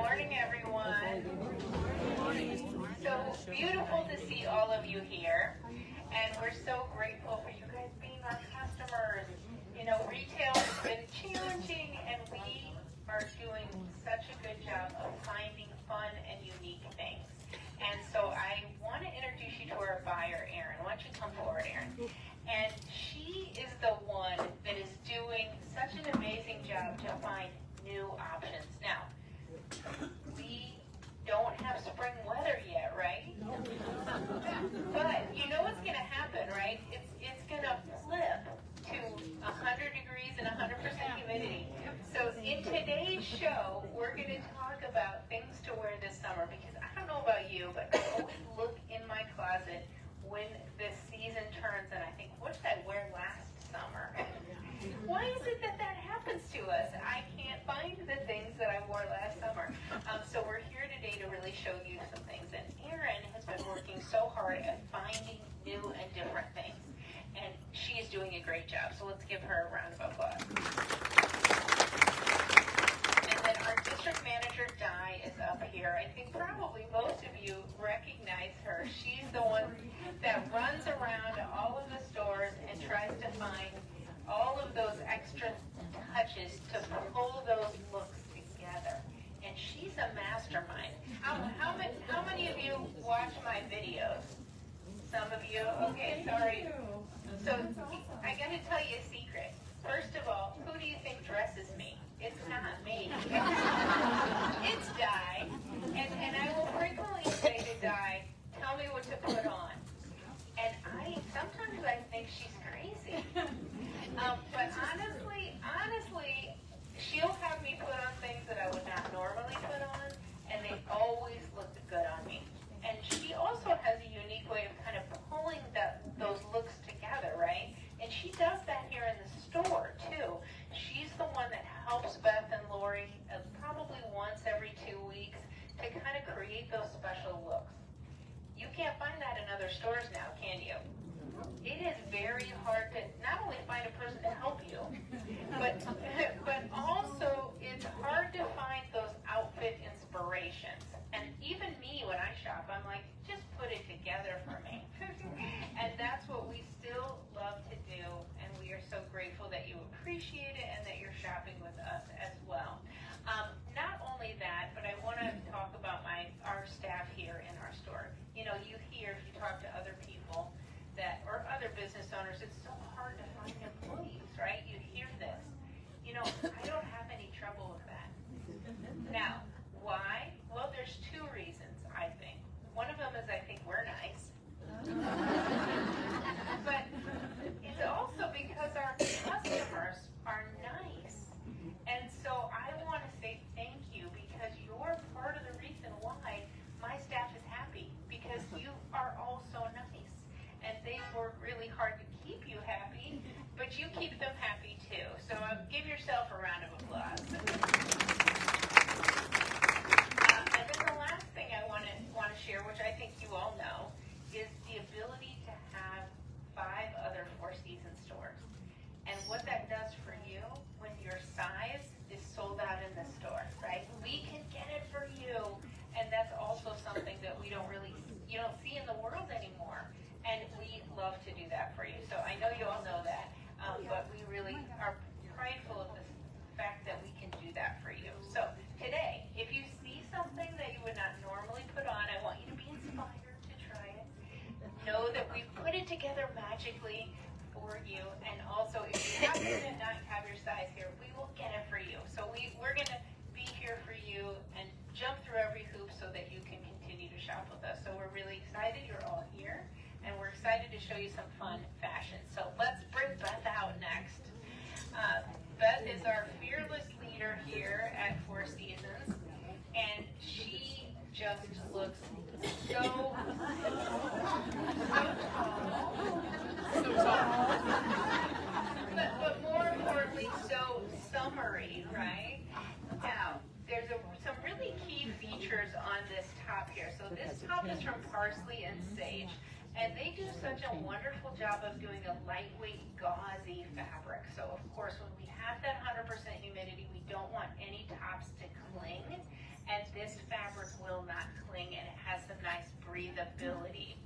morning, everyone. So beautiful to see all of you here, and we're so grateful for you guys being our customers. You know, retail has been challenging, and we are doing such a good job of finding fun and unique things. And so I want to introduce you to our buyer, Erin. Why don't you come forward, Erin? And she is the one that is doing such an amazing job to find new options. Now, we don't have spring weather yet, right? But you know what's going to happen, right? It's going to flip to 100 degrees and 100% humidity. So in today's show, we're going to talk about things to wear this summer, because I don't know about you, but I always look in my closet when the season turns and I think, what did I wear last summer? Why is it that happens to us? I can't find the things that I wore last summer. So we're here today to really show you some things. And Erin has been working so hard at finding new and different things. And she is doing a great job. So let's give her a round of applause. And then our district manager, Di, is up here. I think probably most of you recognize her. She's the one that runs around all of the stores and tries to find all of those extra touches to pull those looks together. And she's a mastermind. How many of you watch my videos? Some of you? Okay, sorry. So I got to tell you a secret. First of all, who do you think dresses me? It's not me. It's Di. And I will frequently say to Di, tell me what to put on. And sometimes I think she's crazy. But honestly, she'll have me put on things that I would not normally put on, and they always look good on me. And she also has a unique way of kind of pulling those looks together, right? And she does that here in the store, too. She's the one that helps Beth and Lori probably once every 2 weeks to kind of create those special looks. You can't find that in other stores now, can you? It is very hard to not only find a person to help you, but also it's hard to find those outfit inspirations. And even me, when I shop, I'm like, just put it together for me. And that's what we still love to do, and we are so grateful that you appreciate it and that you're shopping with us as well. Not only that, but I want to talk about our staff here in our store. You know, you hear, if you talk to other people, or other business owners, it's so hard to find employees, right? You hear this. You know, I don't have any trouble with that. Now, why? Well, there's two reasons, I think. One of them is I think we're nice. But it's also because our customers are nice. And so I want to say thank you, because you're part of the reason why my staff is happy, because you are all so nice. And they work really hard to keep you happy, but you keep them happy too. So give yourself a round of applause. And then the last thing I want to share, which I think you all know, is the ability to have 5 other Four Seasons stores. And what that does for you when your size is sold out in the store, right? We can get it for you. And that's also something that you don't see in the world anymore. And we love to do that for you. So I know you all know that, but we really are prideful of the fact that we can do that for you. So today, if you see something that you would not normally put on, I want you to be inspired to try it. Know that we put it together magically for you. And also, if you happen to not have your size here, we will get it for you. So we're going to be here for you and jump through every hoop so that you can continue to shop with us. So we're really excited you're all here. And we're excited to show you some fun fashion. So let's bring Beth out next. Beth is our fearless leader here at Four Seasons, and she just looks so tall. But more importantly, so summery, right? Now, there's some really key features on this top here. So this top is from Parsley and Sage. And they do such a wonderful job of doing a lightweight, gauzy fabric. So, of course, when we have that 100% humidity, we don't want any tops to cling. And stability.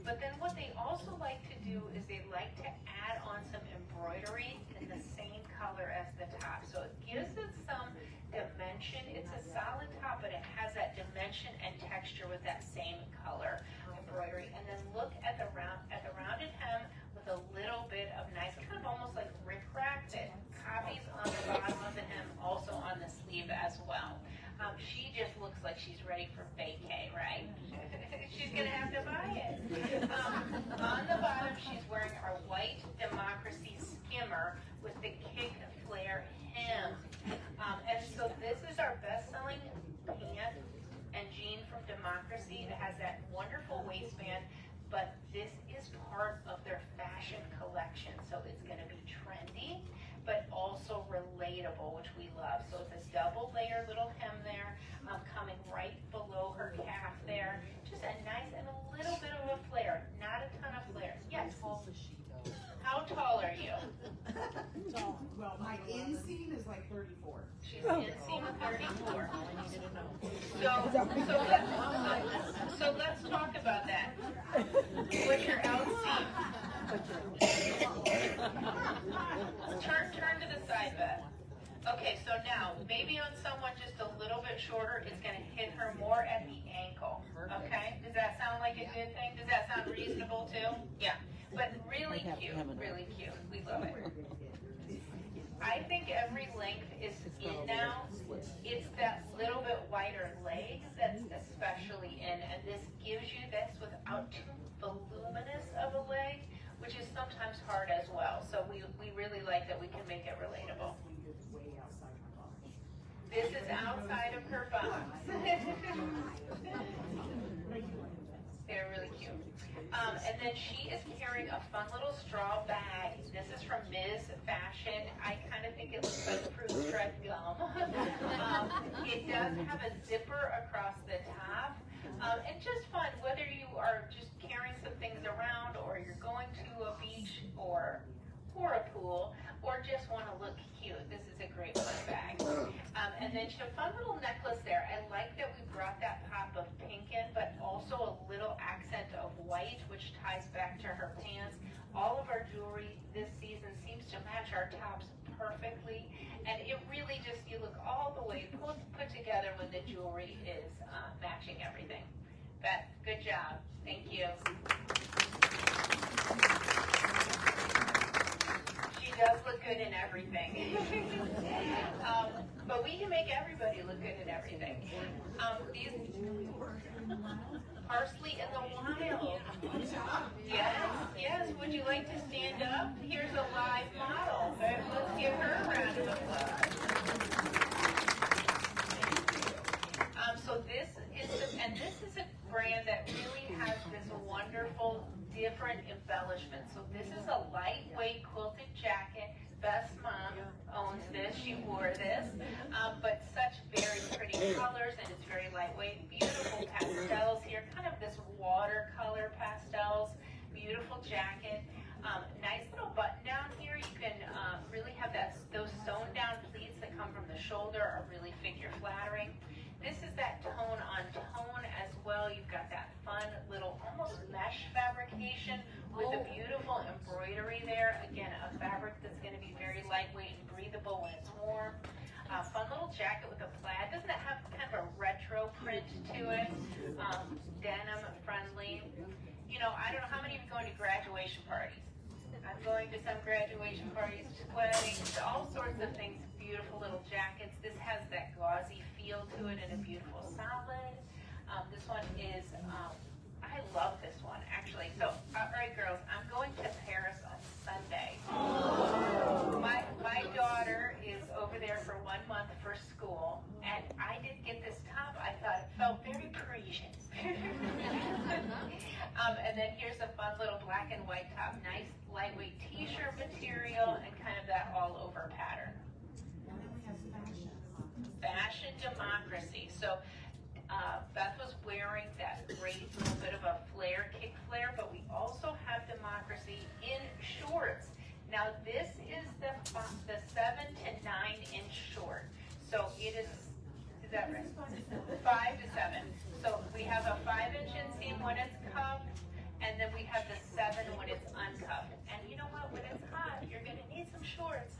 But then what they also like to do is they like to add on some embroidery in the same color as the top. So it gives it some dimension. It's a solid top, but it has that dimension and texture with that same color embroidery. And then look at the rounded hem with a little bit of nice, kind of almost like rickrack that copies on the bottom of the hem, also on the sleeve as well. She just looks like she's ready for vacay, right? She's gonna have to buy it. On the bottom, she's wearing our white Democracy skimmer with the kick flare hem. And so this is our best-selling pant and jean from Democracy. It has that wonderful waistband, but this is part of their fashion collection. So it's gonna be trendy, but also relatable, which we love. So it's a double layer little hem there, coming right below her calf there. Just a nice and a little bit of a flare, not a ton of flare. Yes. How tall are you? Well, my inseam is like 34. She's inseam 34. So let's talk about that. What's your outseam? Turn to the side, Beth. Okay, so now, maybe on someone just a little bit shorter, it's going to hit her more at the ankle. Okay? Does that sound like a good thing? Does that sound reasonable too? Yeah. But really cute, really cute. We love it. I think every length is in now. It's that little bit wider leg that's especially in, and this gives you this without too voluminous of a leg, which is sometimes hard as well. So we really like that we can make it relatable. This is outside of her box. They're really cute. And then she is carrying a fun little straw bag. This is from Ms. Fashion. I kind of think it looks like fruit stripe gum. It does have a zipper across the top. And just fun, whether you are just carrying some things around, or you're going to a beach or a pool, or just want to look cute. This is a great fun bag. And then she has a fun little necklace there. I like that we brought that pop of pink in, but also a little accent of white, which ties back to her pants. All of our jewelry this season seems to match our tops perfectly, and it really just, you look all the way put together when the jewelry is matching everything. Beth, good job. Thank you. She does look good in everything. But we can make everybody look good in everything. These parsley in the wild. Yes. Would you like to stand up? Here's a live model. Let's give her a round of applause. So this is a brand that really has this wonderful, different embellishment. So this is a lightweight quilted jacket. Beth's mom owns this. She wore this. But such very pretty colors, and it's very lightweight. Beautiful pastels here, kind of this watercolor pastels. Beautiful jacket. Nice little button down here. You can really have those sewn down pleats that come from the shoulder are really figure flattering. This is that tone on tone as well. You've got that fun little almost mesh fabrication with a beautiful embroidery there. Again, a fabric that's going to be very lightweight and breathable when it's warm. Fun little jacket with a plaid. Doesn't it have kind of a retro print to it? Denim friendly. You know, I don't know how many of you are going to graduation parties. I'm going to some graduation parties, weddings, all sorts of things. Beautiful little jackets. This has that gauzy feel to it and a beautiful solid. This one is, I love this one actually. So, all right girls, I'm going to Paris on Sunday. My daughter is over there for 1 month for school, and I did get this top. I thought it felt very Parisian. And then here's a fun little black and white top, nice lightweight t-shirt material, and kind of that all over pattern. Fashion Democracy. So Beth was wearing that great little bit of a flare, kick flare, but we also have Democracy in shorts. Now this is the 7 to 9 inch short. So it is that right? 5 to 7. So we have a 5-inch inseam when it's cuffed, and then we have the 7 when it's uncuffed. And you know what? When it's hot, you're going to need some shorts.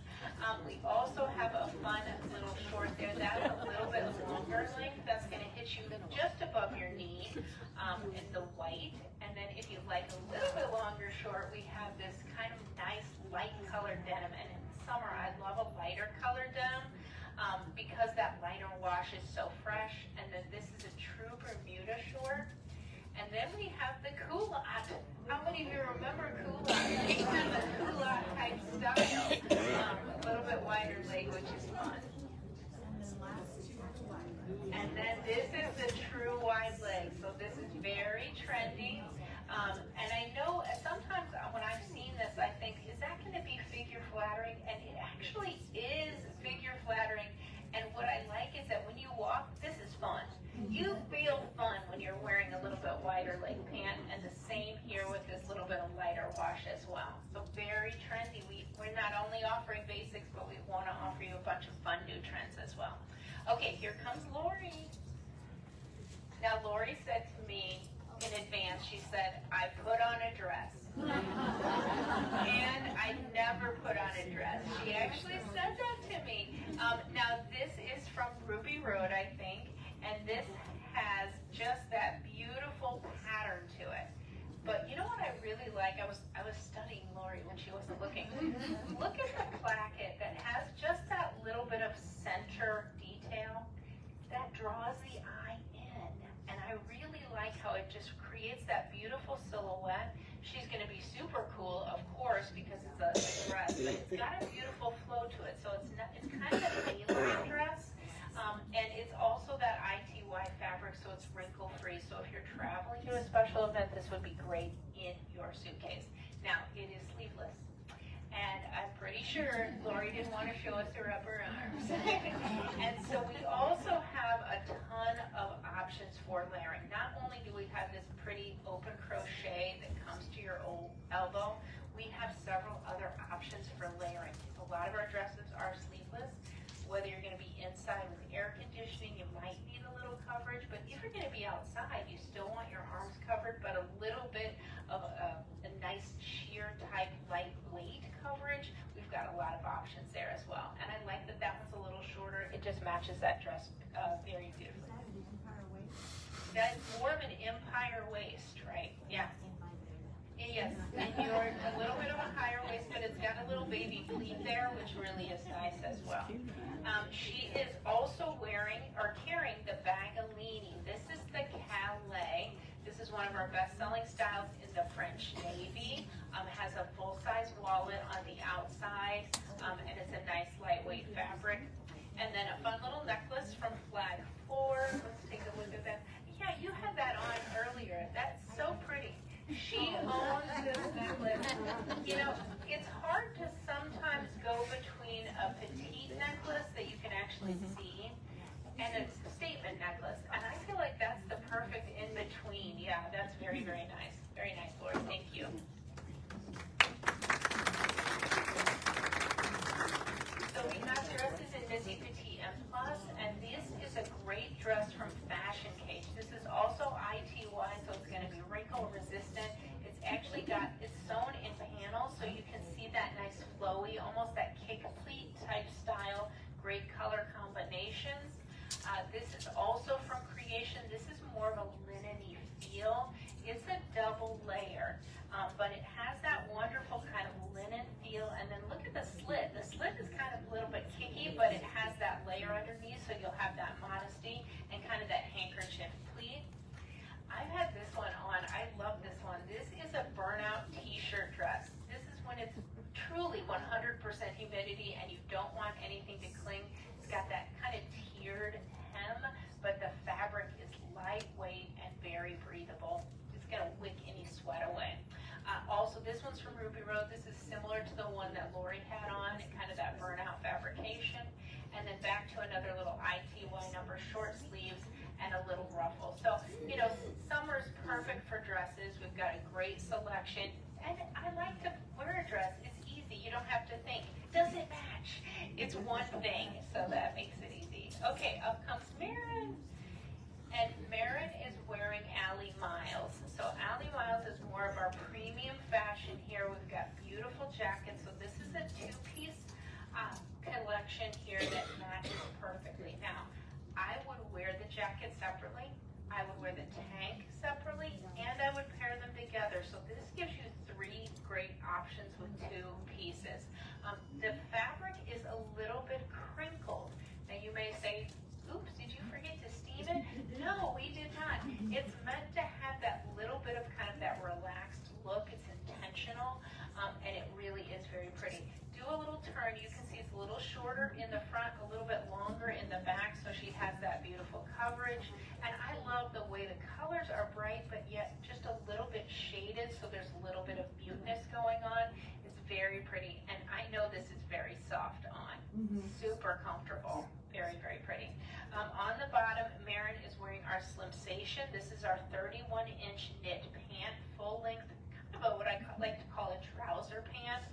We also have a fun little short there. That's a little bit longer length. That's going to hit you just above your knee in the white. And then if you like a little bit longer short, we have this kind of nice light colored denim. And in summer, I love a lighter colored denim because that lighter wash is so fresh. And then this is a true Bermuda short. And then we have the culotte. How many of you remember culotte? It's kind of a culotte type style. A little bit wider leg, which is fun. And then this is the true wide leg. So this is very trendy. And I know sometimes when I've seen this, I think, is that going to be figure flattering? And it actually is figure flattering. And what I like is that when you walk, this is fun. You feel fun when you're wearing a little bit wider leg pant, and the same here with this little bit of lighter wash as well. So very trendy. We're not only offering basics, but we want to offer you a bunch of fun new trends as well. Okay, here comes Lori. Now Lori said to me in advance, she said, I put on a dress. And I never put on a dress. She actually said that to me. Now this is from Ruby Road, I think. And this has just that beautiful pattern to it. But you know what I really like? I was studying Lori when she wasn't looking. Look at the placket that has just that little bit of center detail that draws the eye in. And I really like how it just creates that beautiful silhouette. She's going to be super cool, of course, because it's a dress. But it's got a beautiful flow to it. So it's kind of a tailored dress. And it's also that ITY fabric, so it's wrinkle-free. So if you're traveling to a special event, this would be great in your suitcase. Now, it is sleeveless. And I'm pretty sure Lori didn't want to show us her upper arms. And so we also have a ton of options for layering. Not only do we have this pretty open crochet that comes to your elbow, we have several other options for layering. A lot of our dresses are sleeveless. Whether you're going to be inside with air conditioning, you might need a little coverage, but if you're going to be outside, you still want your arms covered, but a little bit of a nice sheer type lightweight coverage. We've got a lot of options there as well. And I like that that one's a little shorter. It just matches that dress very beautifully. That's more of an empire waist, right? Yeah. Yes, and you're a little bit of a higher waist, but it's got a little baby pleat there, which really is nice as well. She is also wearing or carrying the Bagalini. This is the Calais. This is one of our best-selling styles in the French navy. It has a full-size wallet on the outside, and it's a nice lightweight fabric. And then a fun little necklace from Flag 4. Let's take a look at that. Yeah, you had that on earlier. That's so pretty. She owns this necklace. You know, it's hard to sometimes go between a petite necklace that you can actually see and a statement necklace. And I feel like that's the perfect in between. Yeah, that's very, very nice. Very nice, Lori. Thank you. So we have dresses in Missy Petite M+, and this is a great dress from Fashion Cage. This is also ITY, so it's going to be wrinkle resistant. It's actually it's sewn in panels, so you can see that nice flowy, almost that kick pleat type style. Great color combinations. This is also from Creation. This is more of a linen-y feel. It's a double layer, but it has that wonderful kind of linen feel. And then look at the slit. The slit is kind of a little bit kicky, but it has that layer underneath, so you'll have that modesty and kind of that handkerchief pleat. I've had this one on. I love this one. This is a burnout t-shirt dress. This is when it's truly 100% humidity and you don't want anything to cling. It's got that kind of tiered hem, but the fabric is lightweight and very breathable. It's going to wick any sweat away. Also, this one's from Ruby Road. This is similar to the one that Lori had on, kind of that burnout fabrication. And then back to another little ITY number, short sleeves, and a little ruffle. So, you know, summer's perfect for dresses. We've got a great selection. And I like to wear a dress. It's easy. You don't have to think, does it match? It's one thing, so that makes it easy. Okay, up comes Marin. And Marin is collection here that matches perfectly. Now, I would wear the jacket separately, I would wear the tank separately, and I would pair them together. So this gives you 3 great options with 2 pieces. The fabric is a little bit crinkled. Now you may say, oops, did you forget to steam it? No, we did not. It's meant to have that little bit of kind of that relaxed look. It's intentional, and it really is very pretty. Do a little turn. You can see it's a little shorter in the front, a little bit longer in the back, so she has that beautiful coverage. And I love the way the colors are bright, but yet just a little bit shaded, so there's a little bit of muteness going on. It's very pretty, and I know this is very soft on. Super comfortable. Very, very pretty. On the bottom, Maren is wearing our Slimsation. This is our 31-inch knit pant, full length, kind of what I like to call a trouser pant.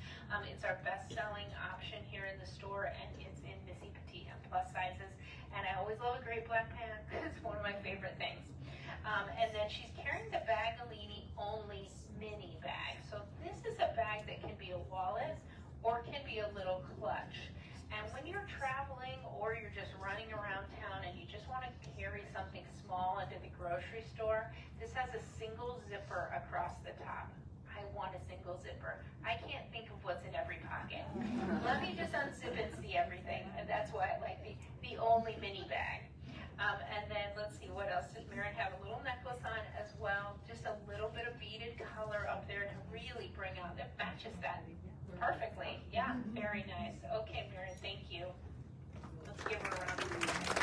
It's our best-selling option here in the store, and it's in Missy Petite and plus sizes. And I always love a great black pant. It's one of my favorite things. And then she's carrying the Bagalini Only mini bag. So this is a bag that can be a wallet or can be a little clutch. And when you're traveling or you're just running around town and you just want to carry something small into the grocery store, this has a single zipper across the top. I want a single zipper. I can't think of what's in every pocket. Let me just unzip and see everything, and that's why I like the Only mini bag. And then let's see, what else does Maren have? A little necklace on as well, just a little bit of beaded color up there to really bring out, that matches that perfectly. Yeah, very nice. Okay, Maren, thank you. Let's give her a round of applause.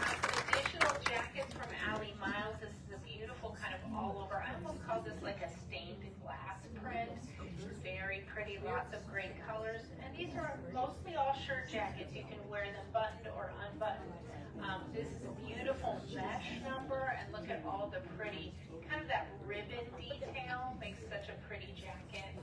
Some additional jackets from Allie Miles. This is a beautiful kind of all over, I almost call this like a stained glass print. Very pretty, lots of great colors. And these are mostly all shirt jackets. You can wear them buttoned or unbuttoned. This is a beautiful mesh number, and look at all the pretty, kind of that ribbon detail makes such a pretty jacket.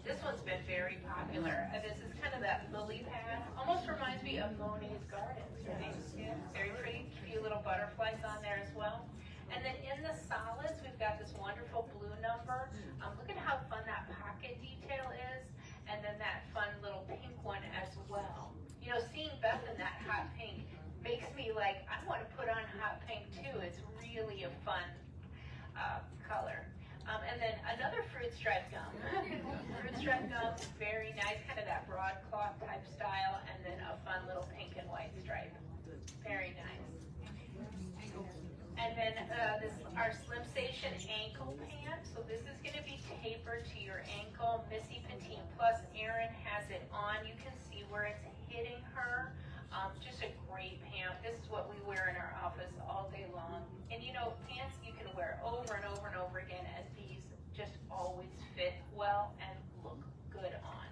This one's been very popular. This is kind of that lily pad. Almost reminds me of Monet's Gardens, right? Yeah, very pretty. A few little butterflies on there as well. And then in the solids, we've got this wonderful blue number. Look at how fun that pocket detail is. And then that fun little pink one as well. You know, seeing Beth in that hot pink makes me like, I want to put on hot pink too. It's really a fun color. And then another fruit stripe gum. Fruit stripe gum, very nice, kind of that broadcloth type style, and then a fun little pink and white stripe. Very nice. And then our Slimsation ankle pant. So this is going to be tapered to your ankle. Missy Petite Plus Erin has it on. You can see where it's hitting her. Just a great pant. This is what we wear in our office all day long. And you know, pants you can wear over and over and over again, and these just always fit well and look good on.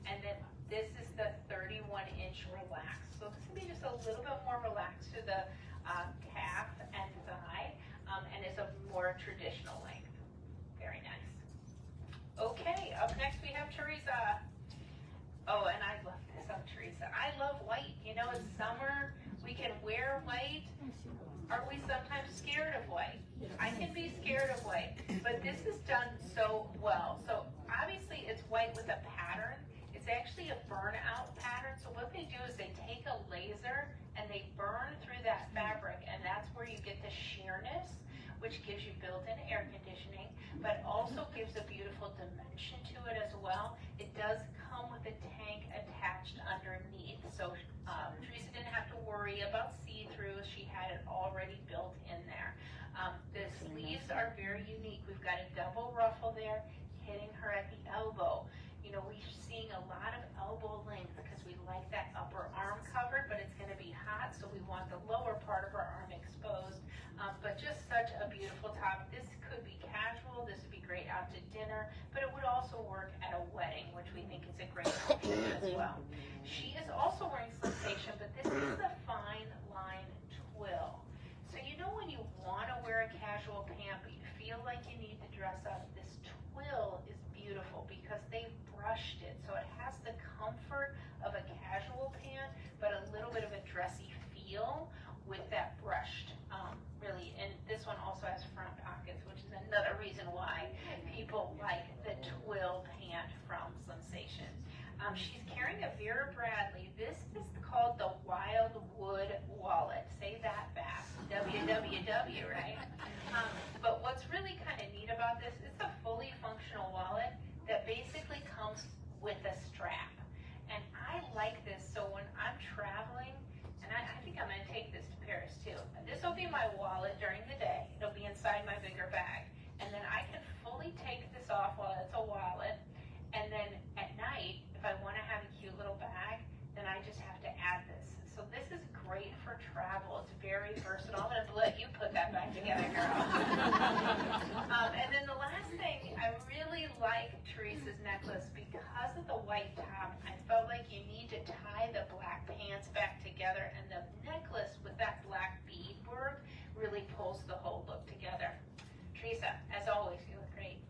And then this is the 31-inch relaxed. So this will be just a little bit more relaxed to the calf and thigh, and is a more traditional length. Very nice. Okay, up next we have Teresa. Oh, and I love this on Teresa. I love white. You know, it's summer. We can wear white. Are we sometimes scared of white? I can be scared of white, but this is done so well. So obviously it's white with a pattern. It's actually a burnout pattern. So what they do is they take a laser and they burn through that fabric, and that's where you get the sheerness, which gives you built-in air conditioning, but also gives a beautiful dimension to it as well. It does come with a tank attached underneath, so Teresa didn't have to worry about see-through. She had it already built in there. The sleeves are very unique. We've got a double ruffle there, hitting her at the elbow. You know, we're seeing a lot of elbow length because we like that upper arm covered, but it's going to be hot, so we want the lower part of our arm exposed. But just such a beautiful top. This could be casual. This would be great out to dinner, but it would also work at a wedding, which we think is a great option as well. She is also wearing Slimsation, but this is the fine line twill. So you know when you want to wear a casual pant, but you feel like you need to dress up, this twill is beautiful because they've brushed it. So it has the comfort of a casual pant, but a little bit of a dressy feel with that brushed, really. And this one also has front pockets, which is another reason why people like the twill pant from Slimsation. She's carrying a Vera this will be my wallet during the day. It'll be inside my bigger bag. And then I can fully take this off while it's a wallet. And then at night, if I want to have a cute little bag, then I just have to add this. So this is great for travel. It's very versatile. I'm going to let you put that back together, girl. And then the last thing, I really like Teresa's necklace because of the white top. I felt like you need to tie the black pants back together, and the necklace with that black beadwork really pulls the whole look together. Teresa, as always, you look great.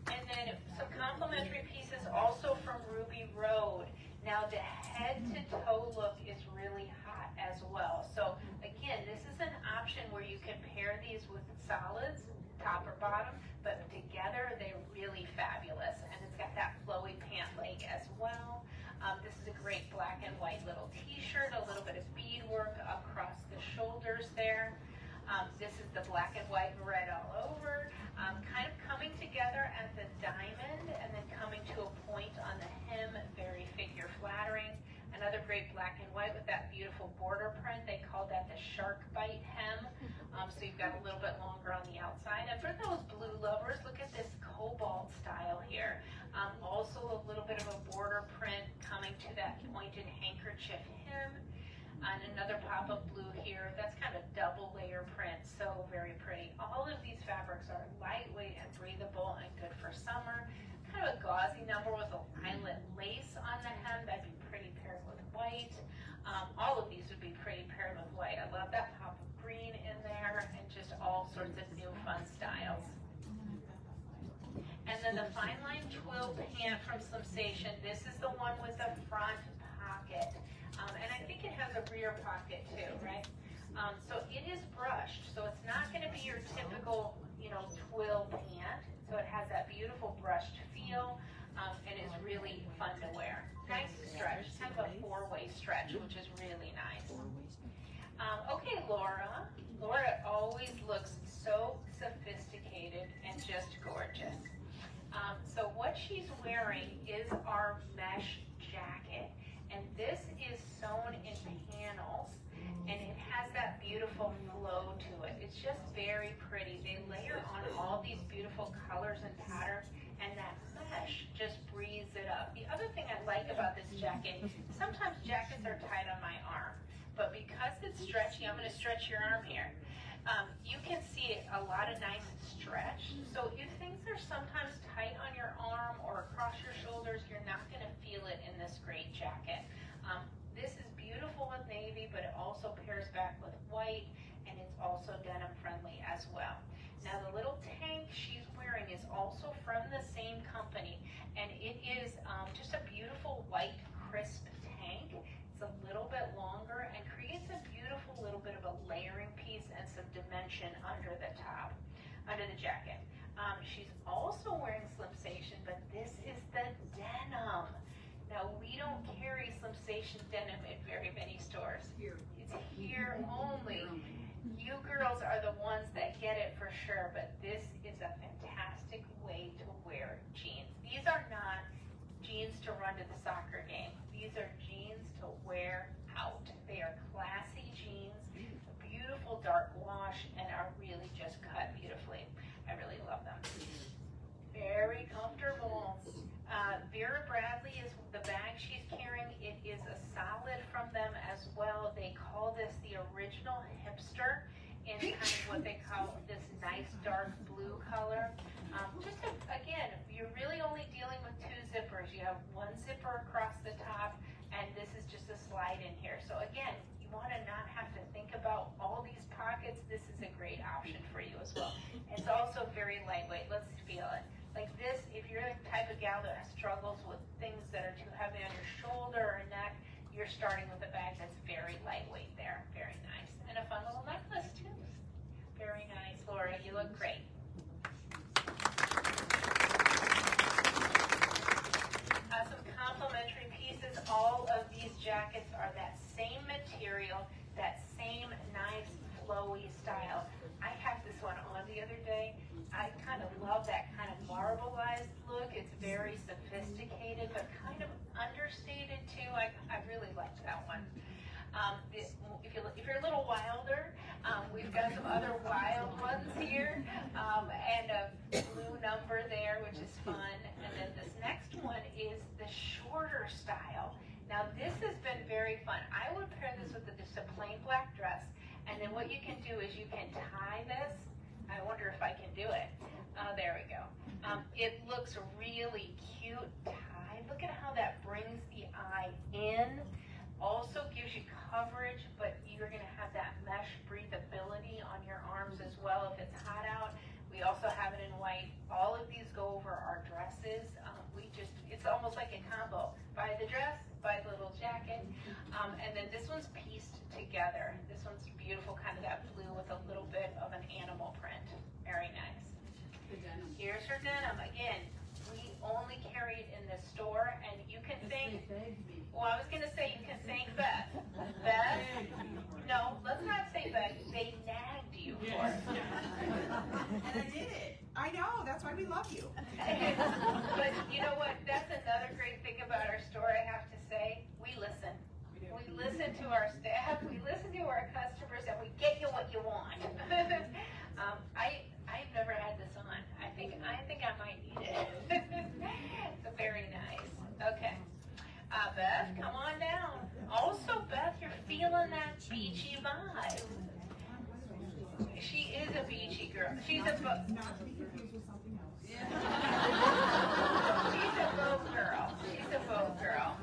And then some complimentary pieces also from Ruby Road. Now the head to toe look is really hot as well. So again, this is an option where you can pair these with solids, top or bottom, but together they're really fabulous. And it's got that flowy pant leg as well. This is a great black and white little t-shirt, a little bit of beadwork across the shoulders there. This is the black and white and red all over, kind of coming together at the diamond and then coming to a point on the hem, very figure flattering. Another great black and white with that beautiful border print. They call that the shark bite hem. So you've got a little bit longer on the outside. And for those blue lovers, look at this cobalt style here. Also a little bit of a border print coming to that pointed handkerchief hem. And another pop of blue here. That's kind of double layer print, so very pretty. All of these fabrics are lightweight and breathable and good for summer. Kind of a gauzy number with a eyelet lace on the hem. That'd be pretty paired with white. All of these would be pretty paired with white. I love that pop of green in there and just all sorts of new fun styles. And then the fine line twill pant from Slimsation. This is the one with the front pocket. And I think it has a rear pocket too, right? So it is brushed, so it's not going to be your typical, twill pant. So it has that beautiful brushed feel, and is really fun to wear. Nice stretch, kind of a four-way stretch, which is really nice. Okay, Laura. Laura always looks so sophisticated and just gorgeous. So what she's wearing is our mesh jacket. And this is sewn in panels, and it has that beautiful flow to it. It's just very pretty. They layer on all these beautiful colors and patterns, and that mesh just breathes it up. The other thing I like about this jacket, sometimes jackets are tight on my arm, but because it's stretchy, I'm going to stretch your arm here. You can see a lot of nice stretch. So if things are sometimes tight on your arm or across your shoulders, you're not going to feel it in this great jacket. This is beautiful with navy, but it also pairs back with white, and it's also denim friendly as well. Now the little tank she's wearing is also from the same company, and it is just a beautiful white crisp tank. It's a little bit longer and creates a beautiful little bit of a layering piece and some dimension under the top, under the jacket. She's also wearing Slimsation, but this is the denim. Now we don't carry Slimsation denim in very many stores. It's here only. You girls are the ones that get it for sure, but this is a fantastic way to wear jeans. These are not jeans to run to the soccer game. These are jeans to wear out. They are classy jeans, a beautiful dark wash, and are really just cut beautifully. I really love them. Very comfortable. Vera Bradley is the bag she's carrying. It is a solid from them as well. They call this the original hipster in kind of what they call this nice dark blue color. Again, you're really only dealing with two zippers. You have one zipper across the top, and this is just a slide in here. So again, you want to not have to think about all these pockets. This is a great option for you as well. It's also very lightweight. Let's feel it. Like this, if you're the type of gal that struggles with things that are too heavy on your shoulder or neck, you're starting with a bag that's very lightweight there. Very nice. And a fun little necklace too. Very nice, Laura. You look great. Some complimentary pieces. All of these jackets are that same material, that same nice flowy style. I had this one on the other day. I kind of love that kind of marbleized look. It's very sophisticated, but kind of understated too. I really liked that you're a little wilder, we've got some other wild ones here, and a blue number there, which is fun. And then this next one is the shorter style. Now this has been very fun. I would pair this with just a plain black dress, and then what you can do is you can tie this. I wonder if I can do it. There we go. It looks really cute tied. Look at how that brings the eye in. Also gives you coverage, but you're going to have that mesh breathability on your arms as well if it's hot out. We also have it in white. All of these go over our dresses. It's almost like a combo. Buy the dress, buy the little jacket. And then this one's pieced together. This one's beautiful, kind of that blue with a little bit of an animal print. Very nice. Here's her denim. Again, we only carry it in the store, and you can thank, well, I was going to say you can thank Beth. Beth? No, let's not say Beth. They nagged you for it. And I did it. I know, that's why we love you. But you know what? That's another great thing about our store, I have to say. We listen. We listen to our staff, we listen to our customers, and we get you what you want. I've never had this on. I think I might need it. Very nice. Okay. Beth, come on down. Also, Beth, you're feeling that beachy vibe. She is a beachy girl. She's a Not to be confused with something else. She's a Vogue girl. She's a Vogue girl.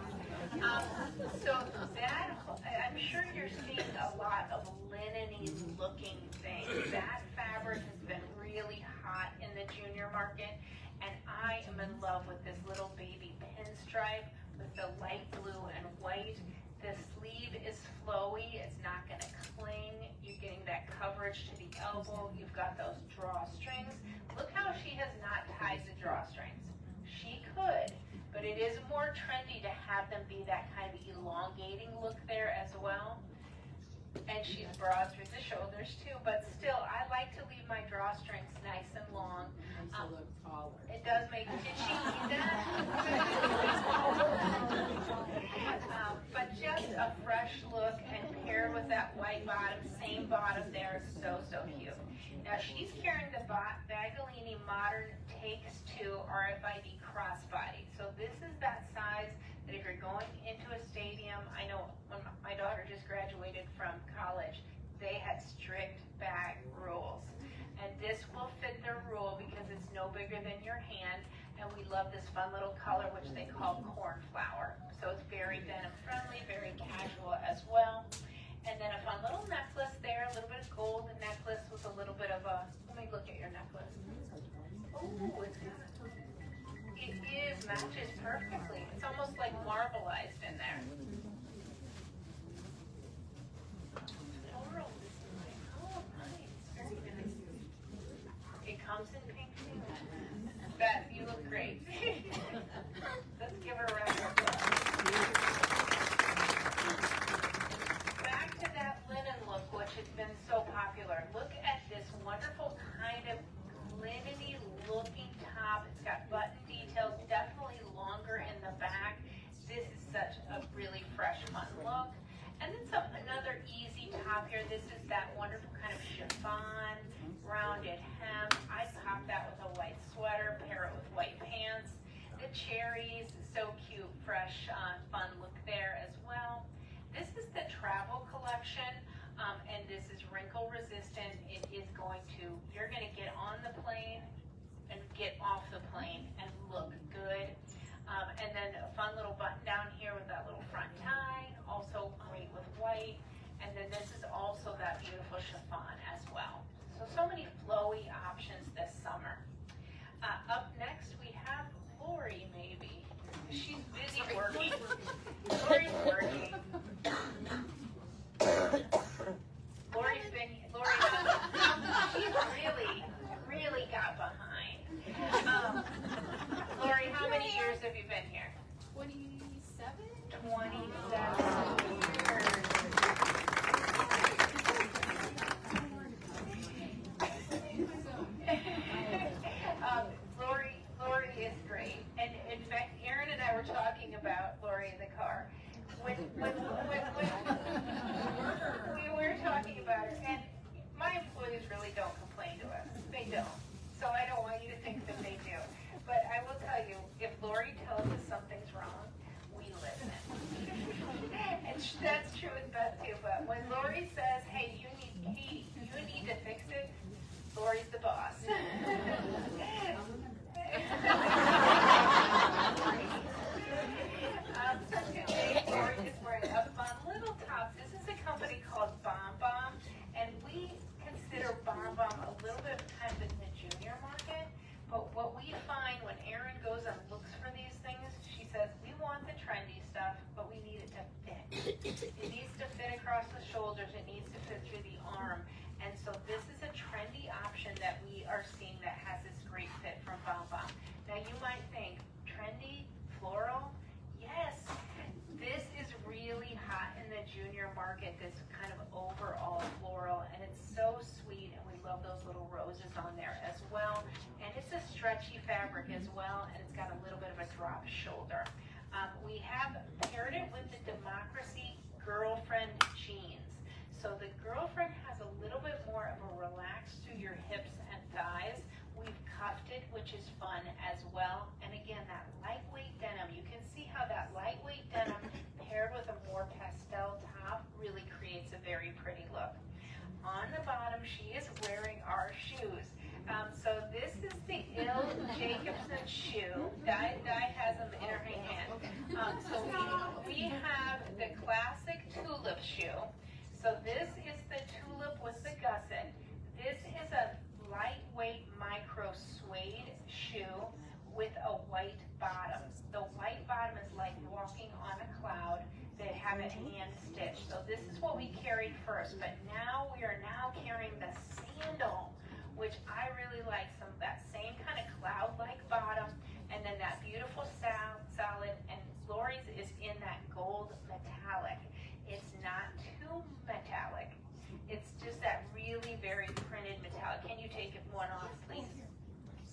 So that, I'm sure you're seeing a lot of linen-y looking things. That fabric has been really hot in the junior market, and I am in love with this little baby pinstripe with the light blue and white. The sleeve is flowy, it's not going to cling. You're getting that coverage to the elbow. You've got those drawstrings. Look how she has not tied the drawstrings. She could, but it is more trendy to have them be that kind of elongating look there as well. And she's broad through the shoulders too, but still, I like to leave my drawstrings nice and long. Look taller. It does make, did she need that? But just a fresh look and paired with that white bottom, same bottom there, so cute. Now she's carrying the Bagolini Modern Takes 2 RFID crossbody. So this is that size that if you're going into a stadium, I know when my daughter just graduated from college, they had strict bag rules. And this will fit their rule because it's no bigger than your hand. And we love this fun little color, which they call cornflower. So it's very denim friendly, very casual as well. And then a fun little necklace there, a little bit of gold necklace with a little bit of a, let me look at your necklace. Oh, it is, matches perfectly. It's almost like marbleized in there. Floral design. Oh, nice. Very nice. It comes in pink too. Beth, you look great. Let's give her a round of applause. Back to that linen look, which has been so popular. Look at this wonderful kind of linen-y looking top. It's got button details, definitely longer in the back. This is such a really fresh, fun look. And then another easy top here. This is that wonderful kind of chiffon, rounded hem. I pop that with a white sweater, pair it with white pants. The cherries, so cute, fresh, fun look there as well. This is the travel collection, and this is wrinkle resistant. It is going to, you're going to get on the plane and get off the plane and look good. And then a fun little button down here with that little front tie, also great with white. And then this is also that beautiful chiffon as well. So many flowy options this summer. Up next we have Lori, maybe. She's busy working. Lori's working. Lori, she really got behind. Lori, how many years have you been here? 27? 27 years. Lori is great. And in fact, Erin and I were talking about Lori in the car. When we were talking about her, and my employees really don't complain to us. They don't. So I don't want you to think that they do. But I will tell you, if Lori tells us something's wrong, we listen. And that's true with Beth too. But when Lori says, hey, you need to fix it, Lori's the boss. So today, Lori is wearing a fun little top. This is a company called Bomb Bomb, and we consider Bomb Bomb a little bit kind of in the junior market. But what we find when Erin goes and looks for these things, she says, we want the trendy stuff, but we need it to fit. It needs to fit across the shoulders. It needs to fit through the arm. And so this is a trendy option that we are seeing that has this great fit from Bomb Bomb. Now you might think, trendy, floral? Yes, this is really hot in the junior market, this kind of overall floral, and it's so sweet, and we love those little roses on there as well. And it's a stretchy fabric as well, and it's got a little bit of a drop shoulder. We have paired it with the Democracy Girlfriend jeans. So the Girlfriend has a little bit more of a relaxed through your hips and thighs. We've cuffed it, which is fun as well. And again, that lightweight denim, you can see how that lightweight denim paired with a more pastel top really creates a very pretty look. On the bottom, she is wearing our shoes. So this is the Il Jacobson shoe. Di has them in her hand. So we have the classic tulip shoe. So this is the tulip with the gusset. This is a lightweight micro suede shoe with a white bottom. The white bottom is like walking on a cloud. They have it hand stitched. So this is what we carried first, but now we are now carrying the sandal, which I really like, some of that same kind of cloud-like bottom, and then that beautiful solid, and Lori's is in that gold metallic. It's not too metallic. It's just that really very printed metallic. Can you take one off, please?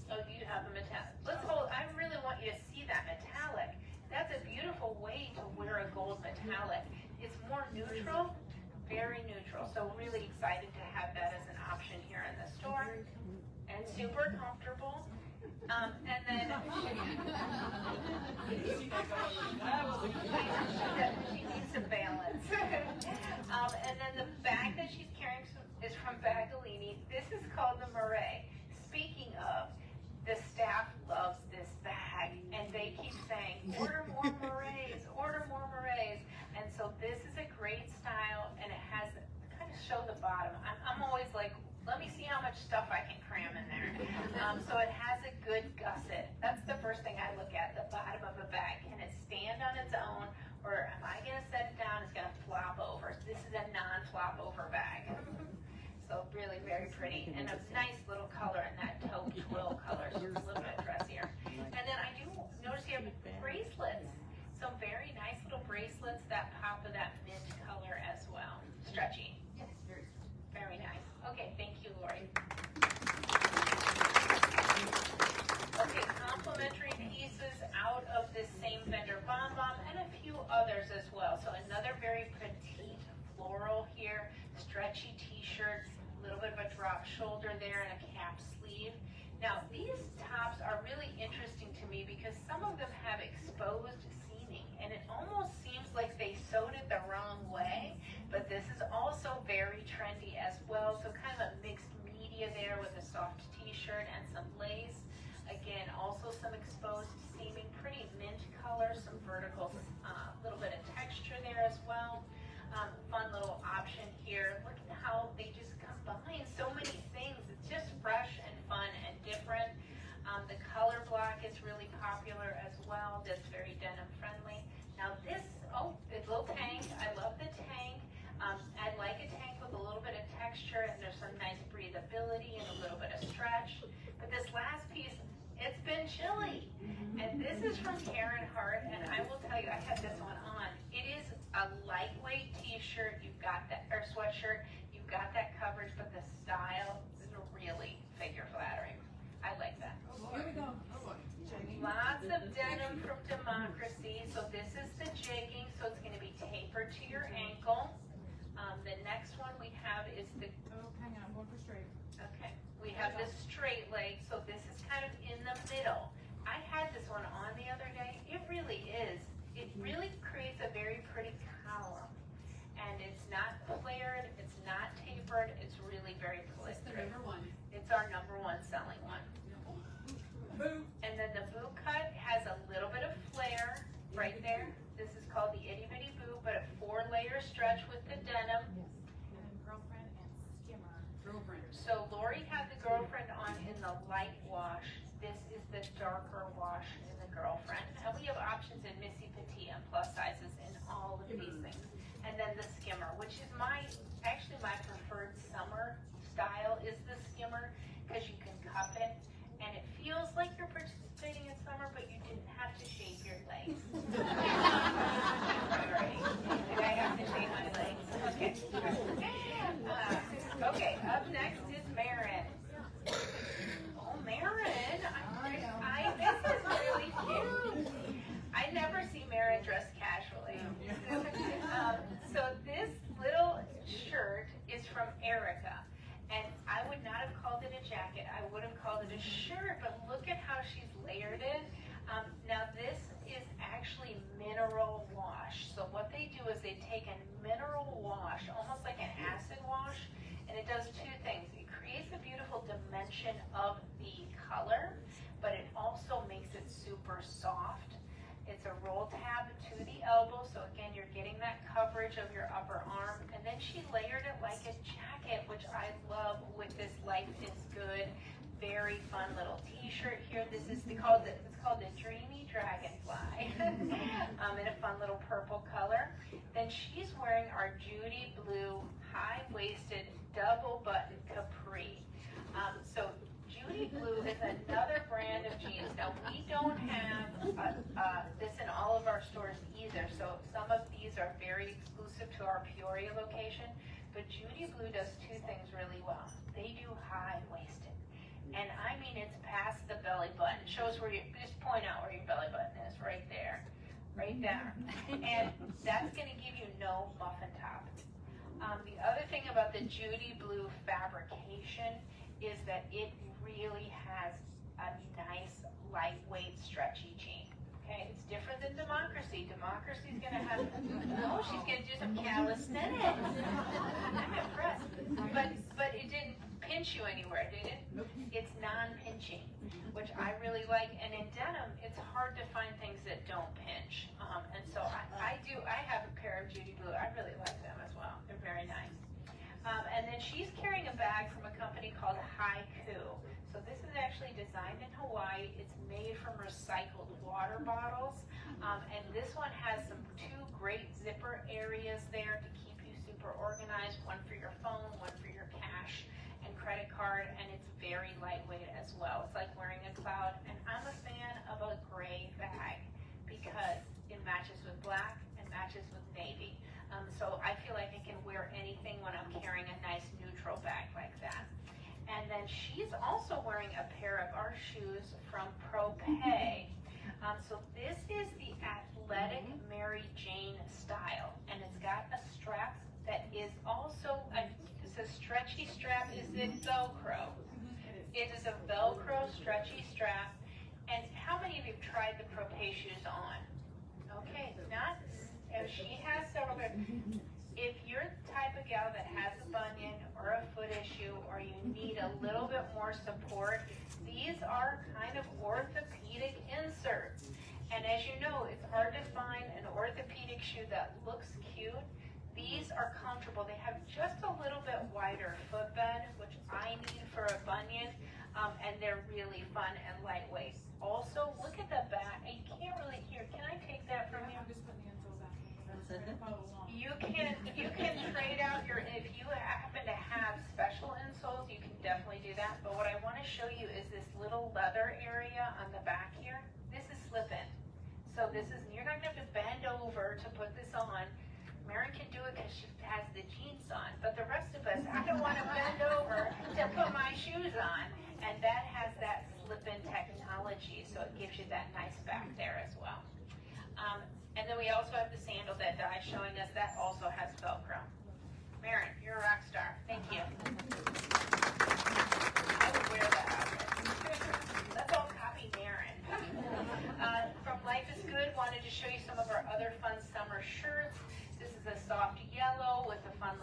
Oh, you have a metallic. Let's hold, I really want you to see that metallic. That's a beautiful way to wear a gold metallic. It's more neutral, very neutral. So really excited to have that as an option here in the store. And super comfortable. And then she needs some balance. And then the bag that she's carrying is from Bagolini. This is called the Murray. Speaking of, the staff loves this bag, and they keep saying, order more Murrays, order more Murrays. And so this is a great style, and it has, kind of show the bottom. I'm always like, let me see how much stuff I can cram in there. So it has a good gusset. That's the first thing I look at, the bottom of a bag. Can it stand on its own, or am I gonna set it down, it's gonna flop over? This is a non-flop over bag. So really very pretty, and a nice little color in that taupe twill color, so it's a little bit dressier. And then I do notice you have bracelets, some very nice little bracelets that pop of that mint color as well. Stretchy. Yes, Very nice. Okay, thank you, Lori. Okay, complementary pieces out of this same vendor, Bomb Bomb, and a few others as well. So another very petite floral here, stretchy t-shirt, a little bit of a drop shoulder there, and a cap sleeve. Now, these tops are really interesting to me because some of them have exposed seaming, and it almost seems like they sewed it the wrong way, but this is also very trendy as well, so kind of a mixed media there with a soft t-shirt and some lace. Again, also some exposed seaming, pretty mint color, some vertical, little bit of texture there as well. Fun little option here. Look at how they just combine so many things. It's just fresh and fun and different. The color block is really popular as well. That's very denim friendly. Now this, the little tank. I love the tank. I like a tank with a little bit of texture, and there's some nice breathability and a little bit of stretch. But this last piece, it's been chilly. not flared, it's not tapered, it's really very That's the prolific. number one. It's our number one selling one. And then the boot cut has a little bit of flare right there. This is called the itty bitty boot, but a 4-layer stretch with the denim. And girlfriend and skimmer. Girlfriend. So Lori had the girlfriend on in the light wash. This is the darker wash in the girlfriend. And we have options in Missy Petite and plus sizes in all of these things. And then the skimmer, which is actually my preferred summer style is the skimmer, because you can cup it and it feels like you're participating in summer, but you didn't have to shave your legs. Right. And I have to shave my legs. Okay. Okay, up next is Marin. Oh, Marin. This is really cute. I never see Marin dressed casually. So this little shirt is from Erica. And I would not have called it a jacket. I would have called it a shirt, but look at how she's layered it. Now this is actually mineral wash. So what they do is they take a mineral wash, almost like an acid wash, and it does two things. It creates a beautiful dimension of the color, but it also makes it super soft. It's a roll tab to the elbow, so again, you're getting that coverage of your upper arm. And then she layered it like a jacket, which I love with this Life is Good, very fun little t-shirt here. This is called the Dreamy Dragonfly, in a fun little purple color. Then she's wearing our Judy Blue high-waisted double button capri. So Judy Blue is another brand of jeans. Now we don't have this in all of our stores either, so some of these are very exclusive to our Peoria location, but Judy Blue does two things really well. They do high-waisted, and I mean it's past the belly button. It shows where just point out where your belly button is, right there, and that's going to give you no muffin top. The other thing about the Judy Blue fabrication is that it really has a nice, lightweight, stretchy jean. Okay, it's different than Democracy. Democracy's gonna have, no, she's gonna do some calisthenics. I'm impressed. But it didn't pinch you anywhere, did it? It's non-pinching, which I really like. And in denim, it's hard to find things that don't pinch. And so I have a pair of Judy Blue. I really like them as well. They're very nice. And then she's carrying a bag from a company called Haiku. So this is actually designed in Hawaii. It's made from recycled water bottles. And this one has two great zipper areas there to keep you super organized. One for your phone, one for your cash and credit card. And it's very lightweight as well. It's like wearing a cloud. And I'm a fan of a gray bag because it matches with black and matches with navy. So I feel like I can wear anything when I'm carrying a nice neutral bag like that. And then she's also wearing a pair of our shoes from ProPay. So this is the athletic Mary Jane style, and it's got a strap that is also it's a stretchy strap. Is it Velcro? It is a Velcro stretchy strap. And how many of you have tried the ProPay shoes on? Okay, not. She has several. If you're the type of gal that has a bunion or a foot issue, or you need a little bit more support, these are kind of orthopedic inserts. And as you know, it's hard to find an orthopedic shoe that looks cute. These are comfortable. They have just a little bit wider footbed, which I need for a bunion, and they're really fun and lightweight. Also, look at the back. You can't really hear. Can I take that from you? I'm just putting the insole back. You can trade out your, if you happen to have special insoles, you can definitely do that. But what I want to show you is this little leather area on the back here. This is slip-in. So this is, you're not going to have to bend over to put this on. Mary can do it because she has the jeans on. But the rest of us, I don't want to bend over to put my shoes on. And that has that slip-in technology, so it gives you that nice back there as well. And then we also have the sandal that Di's showing us that also has Velcro. Marin, you're a rock star. Thank you. I would wear that outfit. Let's all copy Marin. From Life is Good, wanted to show you some of our other fun summer shirts. This is a soft yellow with a fun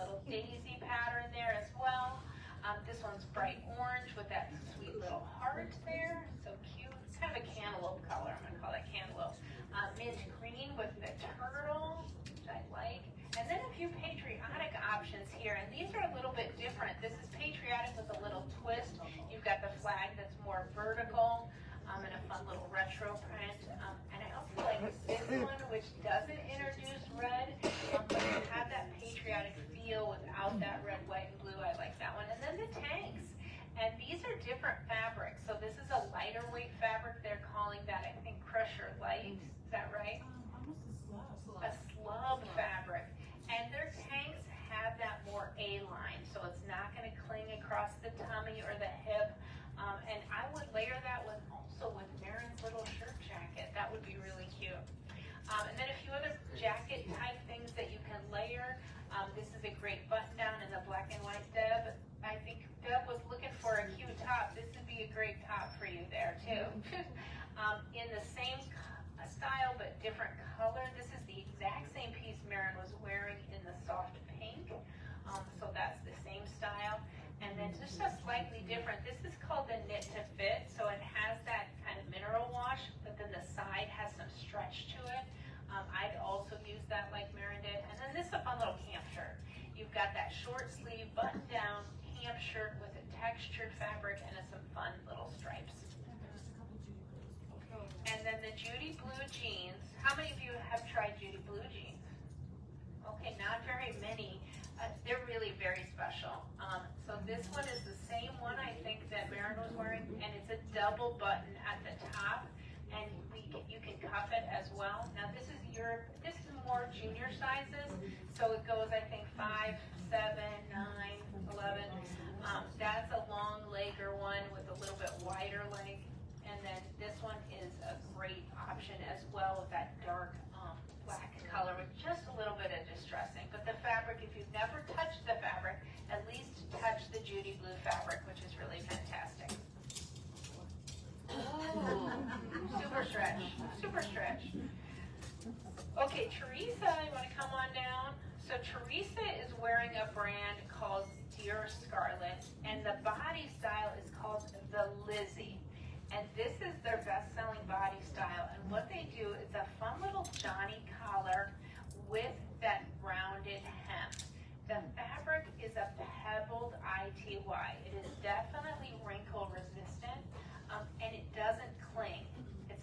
doesn't introduce red, but you have that patriotic feel without that red, white, and blue. I like that one. And then the tanks. And these are different fabrics. So this is a lighter weight fabric. They're calling that, I think, Crusher Light. Is that right? Almost A slub fabric. And their tanks have that more A-line, so it's not going to cling across the tummy or the hip. And I would layer that with Marin's little shirt jacket. That would be really cute. And then a few other jacket type things that you can layer. This is a great button down in the black and white. Deb, I think Deb was looking for a cute top. This would be a great top for you there too. In the same style but different color. This is the exact same piece Marin was wearing in the soft pink. So that's the same style. And then just a slightly different, this is called the knit to fit. So it has that kind of mineral wash, but then the side has some stretch to it. I'd also use that like Marin did. And then this is a fun little camp shirt. You've got that short sleeve button down camp shirt with a textured fabric and some fun little stripes. And then the Judy Blue jeans. How many of you have tried Judy Blue jeans? Okay, not very many. They're really very special. So this one is the same one I think that Marin was wearing, and it's a double button at the top, and you can cuff it as well. Now this is more junior sizes, so it goes I think 5, 7, 9, 11. That's a long legger one with a little bit wider leg, and then this one is a great option as well with that dark black color with just a little bit of distressing. But the fabric, if you've never touched the fabric, at least touch the Judy Blue fabric, which is really fantastic. Ooh, super stretch, super stretch. Okay, Teresa, you want to come on down? So Teresa is wearing a brand called Dear Scarlet, and the body style is called the Lizzie. And this is their best-selling body style. And what they do is a fun little Johnny collar with that rounded hem. The fabric is a pebbled ITY. It is definitely wrinkle resistant, and it doesn't cling.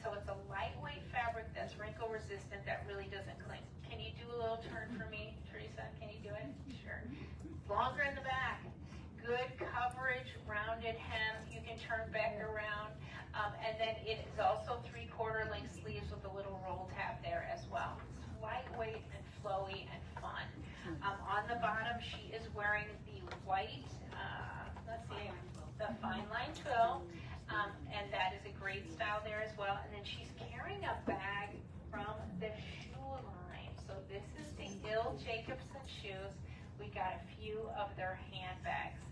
So it's a lightweight fabric that's wrinkle resistant that really doesn't cling. Can you do a little turn for me, Teresa? Can you do it? Sure. Longer in the back. Good coverage, rounded hem. You can turn back around. And then it is also 3/4 length sleeves with a little roll tab there as well. It's lightweight and flowy and fun. On the bottom, she is wearing the white, the fine line twill, and that is a great style there as well. And then she's carrying a bag from the shoe line. So this is the Il Jacobson shoes. We got a few of their handbags.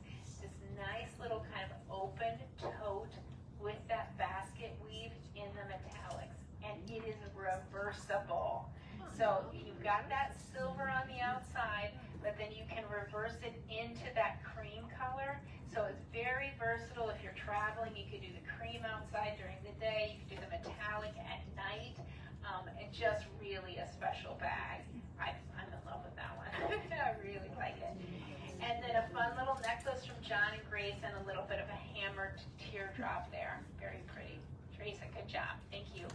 This nice little kind of open tote with that basket weave in the metallics, and it is reversible. So you've got that silver on the outside, but then you can reverse it into that cream color. So it's very versatile. If you're traveling, you could do the cream outside during the day, you could do the metallic at night, and just really a special bag. I'm in love with that one. I really like it. And then a fun little necklace from John and Grace and a little bit of a hammered teardrop there. Very pretty. Teresa, good job. Thank you.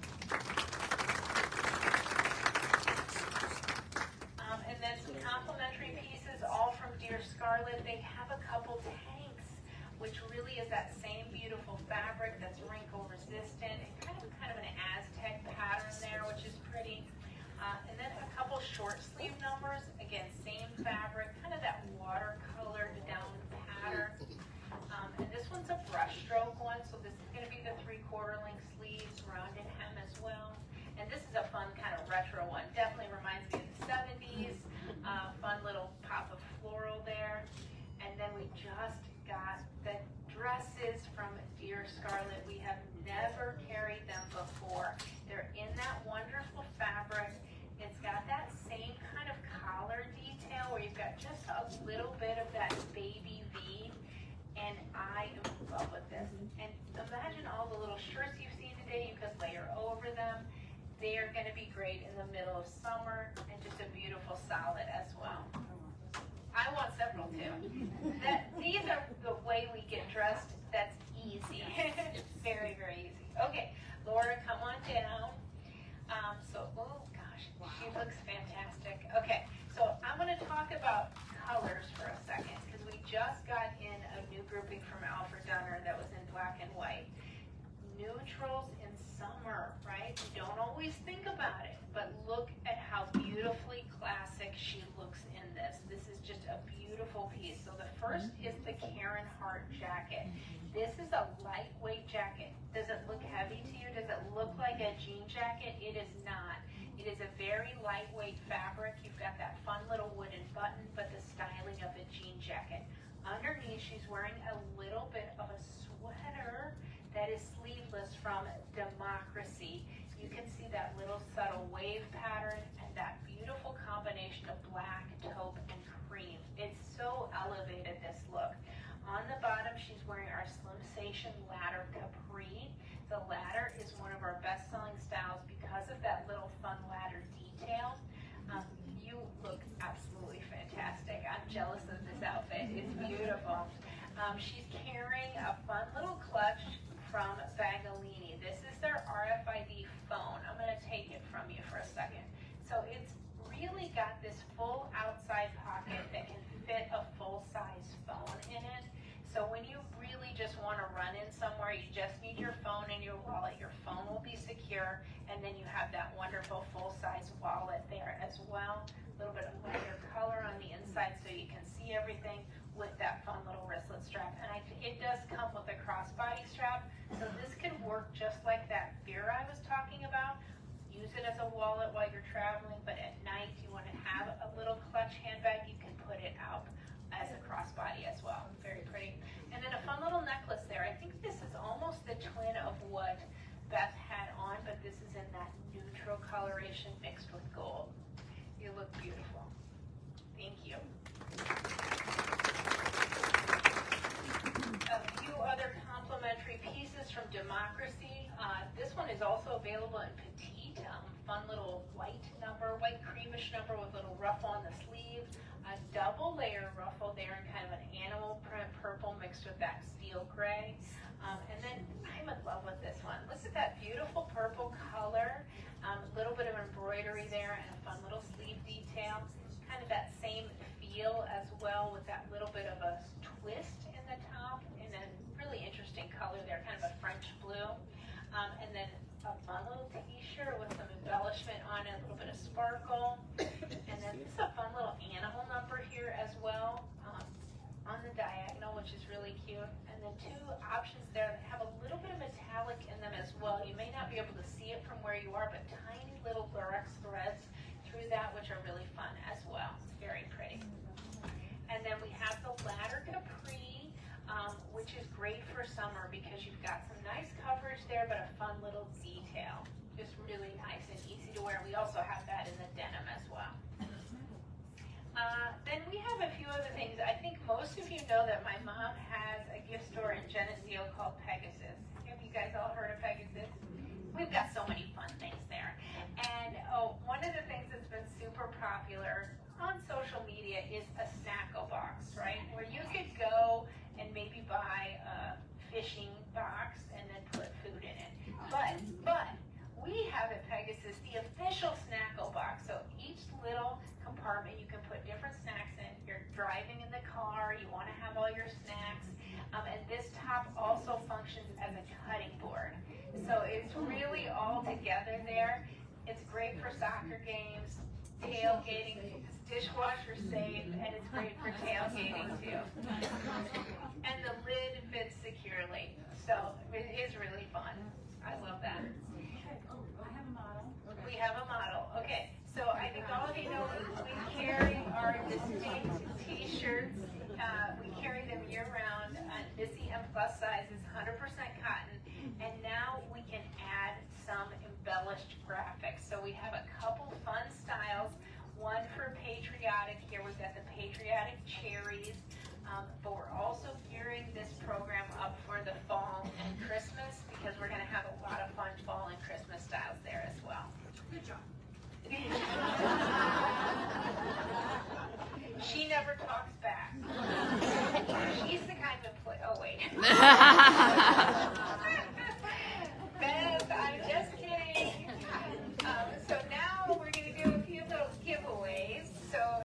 And then some complimentary pieces, all from Dear Scarlet. They have a couple tanks, which really is that same beautiful fabric that's wrinkle resistant and kind of an Aztec pattern there, which is pretty. And then a couple short sleeve numbers, again, same fabric, kind of that watercolored down pattern. And this one's a brush stroke one, so this is going to be the 3/4 length sleeves, rounded hem as well. And this is a fun kind of retro one. Definitely reminds me of the 70s. Fun little pop of floral there. And then we just got the dresses from Dear Scarlet. We have never carried them before. They're in that wonderful fabric. It's got that same kind of collar detail where you've got just a little bit of that baby V, and I am in love with this. And imagine all the little shirts you've seen today, you could layer over them. They are going to be great in the middle of summer, and just a beautiful solid as well. I want several too. These are the way we get dressed. That's easy. It's very, very easy. Okay, Laura, come on down. Oh gosh, she looks looks fantastic. Okay, so I'm going to talk about colors for a second because we just got in a new grouping from Alfred Dunner that was in black and white. Neutrals in summer, right? We don't always think about it, but look at how beautifully classic she looks in this. This is just a beautiful piece. So the first is the Karen Hart jacket. This is a lightweight jacket. Does it look heavy to you? Does it look like a jean jacket? It is not. It is a very lightweight fabric. You've got that fun little wooden button, but the styling of a jean jacket. Underneath, she's wearing a little bit of a sweater that is sleeveless from Democracy. You can see that little subtle wave pattern and that beautiful combination of black, taupe, and cream. It's so elevated, this look. On the bottom, she's wearing our Slimsation Ladder Capri. The ladder is one of our best-selling styles because of that little fun ladder detail. You look absolutely fantastic. I'm jealous of this outfit. It's beautiful. She's carrying a fun little clutch from Bagolini. This is their RFID phone. I'm going to take it from you for a second. So it's really got this full outside pocket that can fit a full-size phone in it. So when you really just want to run in somewhere, you just need your phone and your wallet. Your phone will be secure, and then you have that wonderful full-size wallet there as well. A little bit of lighter color on the inside so you can see everything with that fun little wristlet strap. And it does come with a crossbody strap, so this can work just like that veer I was talking about. Use it as a wallet while you're traveling, but at night you want to have a little clutch handbag, you can put it out as a crossbody as well. Very pretty. And then a fun little necklace there. I think this is almost the twin of what Beth had on, but this is in that neutral coloration mixed with gold. You look beautiful. Thank you. A few other complimentary pieces from Democracy. This one is also available in petite. Fun little white creamish number with a little ruffle on the sleeve. A double layer ruffle there in kind of an animal print purple mixed with that steel gray. And then I'm in love with this one. Look at that beautiful purple color. A little bit of embroidery there and a fun little sleeve detail. Kind of that same feel as well with that little bit of a twist in the top and a really interesting color there, kind of a French blue. And then a fun little t-shirt with some embellishment on it, a little bit of sparkle. And then this is a fun little animal number here as well on the diagonal, which is really cute. And then two options there that have a little bit of metallic in them as well. You may not be able to see it from where you are, but tiny little Lurex threads through that, which are really fun as well. It's very pretty. And then we have the Ladder Capri, which is great for summer because you've got some nice coverage there, but a fun little detail. Just really nice and easy to wear. We also have that in the denim as well. Then we have a few other things. I think most of you know that my mom has a gift store in Geneseo called Pegasus. Have you guys all heard of Pegasus? We've got so many fun things there. And one of the things that's been super popular on social media is a snackle box, right? Where you could go and maybe buy a fishing box and then put food in it. But we have at Pegasus the official snackle box. So each little compartment you can put different snacks in. You're driving in the car, you want to have all your snacks. And this top also functions as a cutting board. So it's really all together there. It's great for soccer games, tailgating, it's dishwasher safe, and it's great for tailgating too. And the lid fits securely, so it is really fun. I love that. We have a model. Okay, so I think all of you know we carry our distinct t-shirts. We carry them year-round. Missy and plus size is 100% cotton, and now we can add some embellished graphics. So we have a couple fun styles. One for patriotic. Here we've got the patriotic cherries, but we're also gearing this program up for the fall and Christmas because we're going to have a lot of fun fall and Christmas styles there as well. Good job. She never talks back. She's the kind of oh wait.